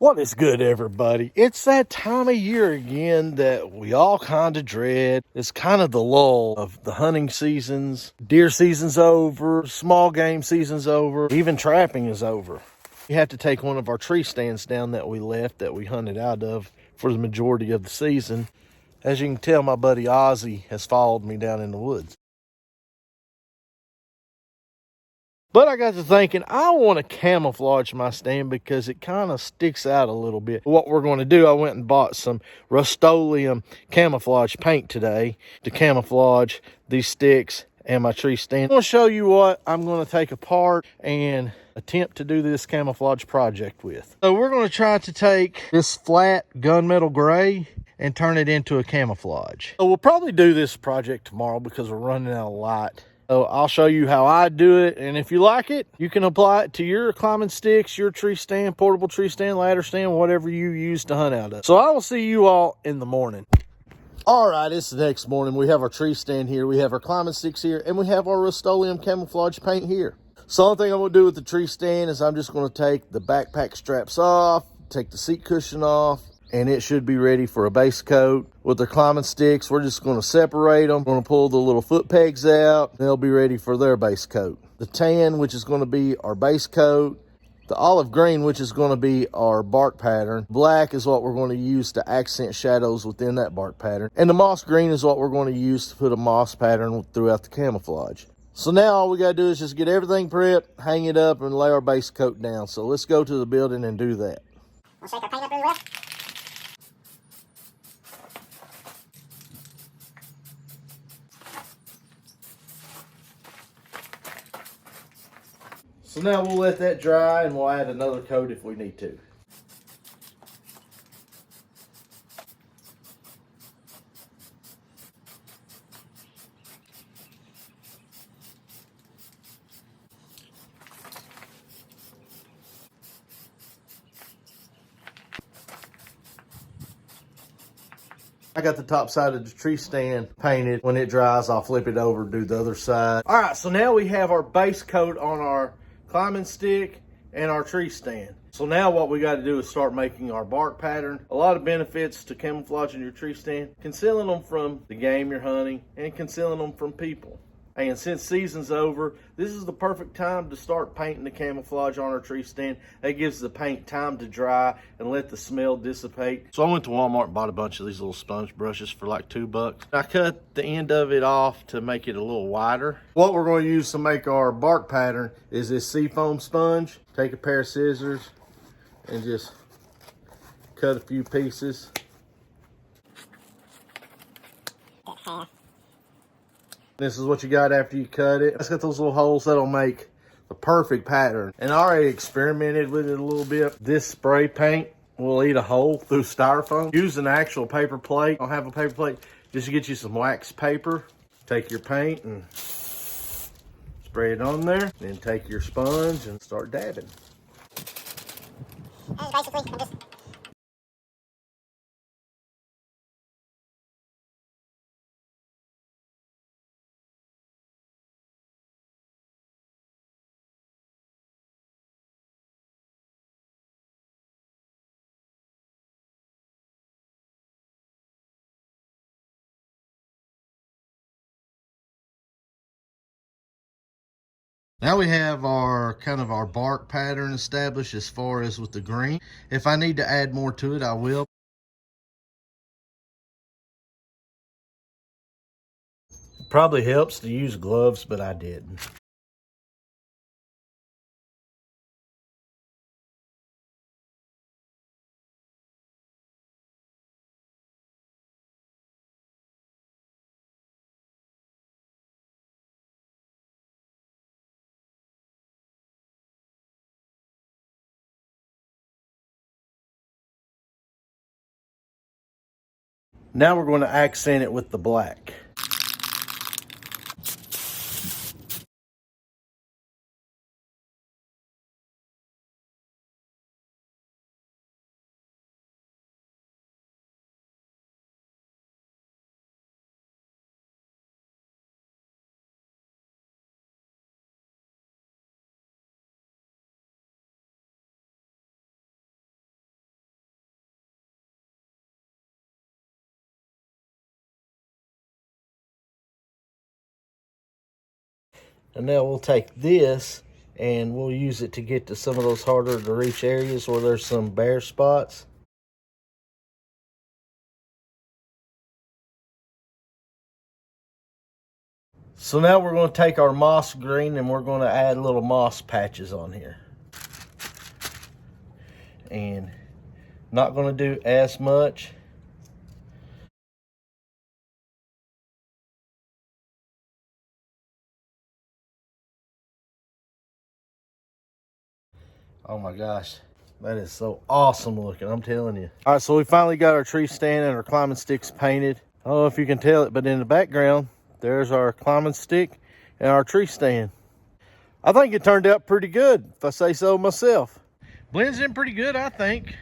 What is good, everybody? It's that time of year again that we all kind of dread. It's kind of the lull of the hunting seasons. Deer season's over, small game season's over, even trapping is over. We have to take one of our tree stands down that we left, that we hunted out of for the majority of the season. As you can tell, my buddy Ozzy has followed me down in the woods. But I got to thinking, I want to camouflage my stand because it kind of sticks out a little bit. What we're going to do, I went and bought some rustoleum camouflage paint today to camouflage these sticks and my tree stand. I'm going to show you what I'm going to take apart and attempt to do this camouflage project with. So we're going to try to take this flat gunmetal gray and turn it into a camouflage. So we'll probably do this project tomorrow because we're running out of light. So I'll show you how I do it, and if you like it, you can apply it to your climbing sticks, your tree stand, portable tree stand, ladder stand, whatever you use to hunt out of. So I will see you all in the morning. All right, it's the next morning. We have our tree stand here, we have our climbing sticks here, and we have our rustoleum camouflage paint here. So the only thing I'm going to do with the tree stand is I'm just going to take the backpack straps off, take the seat cushion off, and it should be ready for a base coat. With the climbing sticks, we're just going to separate them. We're going to pull the little foot pegs out. They'll be ready for their base coat. The tan, which is going to be our base coat. The olive green, which is going to be our bark pattern. Black is what we're going to use to accent shadows within that bark pattern. And the moss green is what we're going to use to put a moss pattern throughout the camouflage. So now all we got to do is just get everything prepped, hang it up, and lay our base coat down. So let's go to the building and do that. We'll shake our paint up really well. So now we'll let that dry and we'll add another coat if we need to. I got the top side of the tree stand painted. When it dries, I'll flip it over, do the other side. All right, so now we have our base coat on our climbing stick and our tree stand. So now what we got to do is start making our bark pattern. A lot of benefits to camouflaging your tree stand: concealing them from the game you're hunting and concealing them from people. And since season's over, this is the perfect time to start painting the camouflage on our tree stand. That gives the paint time to dry and let the smell dissipate. So I went to Walmart and bought a bunch of these little sponge brushes for like $2. I cut the end of it off to make it a little wider. What we're going to use to make our bark pattern is this seafoam sponge. Take a pair of scissors and just cut a few pieces. This is what you got after you cut it. It's got those little holes that'll make the perfect pattern. And I already experimented with it a little bit. This spray paint will eat a hole through styrofoam. Use an actual paper plate. Don't have a paper plate, just get you some wax paper. Take your paint and spray it on there. Then take your sponge and start dabbing. And basically, I'm just... Now we have our kind of our bark pattern established as far as with the green. If I need to add more to it, I will. Probably helps to use gloves, but I didn't. Now we're going to accent it with the black. And now we'll take this and we'll use it to get to some of those harder to reach areas where there's some bare spots. So now we're going to take our moss green and we're going to add little moss patches on here. And not going to do as much. Oh my gosh, that is so awesome looking, I'm telling you. All right, so we finally got our tree stand and our climbing sticks painted. I don't know if you can tell it, but in the background, there's our climbing stick and our tree stand. I think it turned out pretty good, if I say so myself. Blends in pretty good, I think.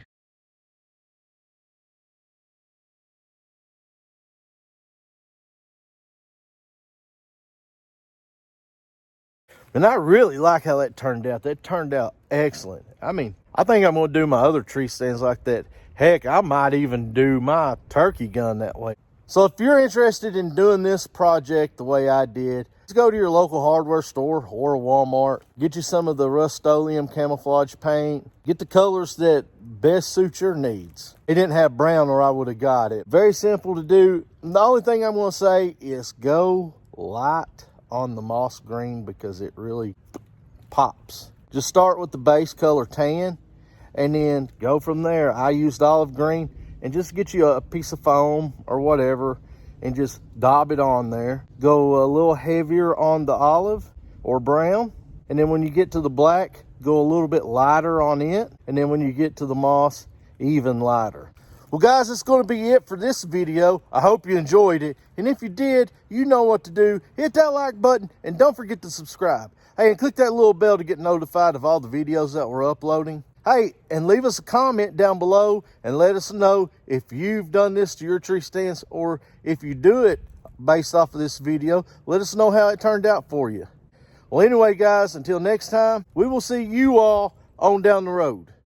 And I really like how that turned out. That turned out excellent. I mean, I think I'm going to do my other tree stands like that. Heck, I might even do my turkey gun that way. So if you're interested in doing this project the way I did, just go to your local hardware store or Walmart. Get you some of the rustoleum camouflage paint. Get the colors that best suit your needs. It didn't have brown or I would have got it. Very simple to do. The only thing I'm going to say is go light on the moss green because it really pops. Just start with the base color tan and then go from there. I used olive green, and just get you a piece of foam or whatever and just daub it on there. Go a little heavier on the olive or brown, and then when you get to the black, go a little bit lighter on it, and then when you get to the moss, even lighter. Well guys, that's going to be it for this video. I hope you enjoyed it, and if you did, you know what to do. Hit that like button and don't forget to subscribe. Hey, and click that little bell to get notified of all the videos that we're uploading. Hey, and leave us a comment down below and let us know if you've done this to your tree stands, or if you do it based off of this video, let us know how it turned out for you. Well, anyway, guys, until next time, we will see you all on down the road.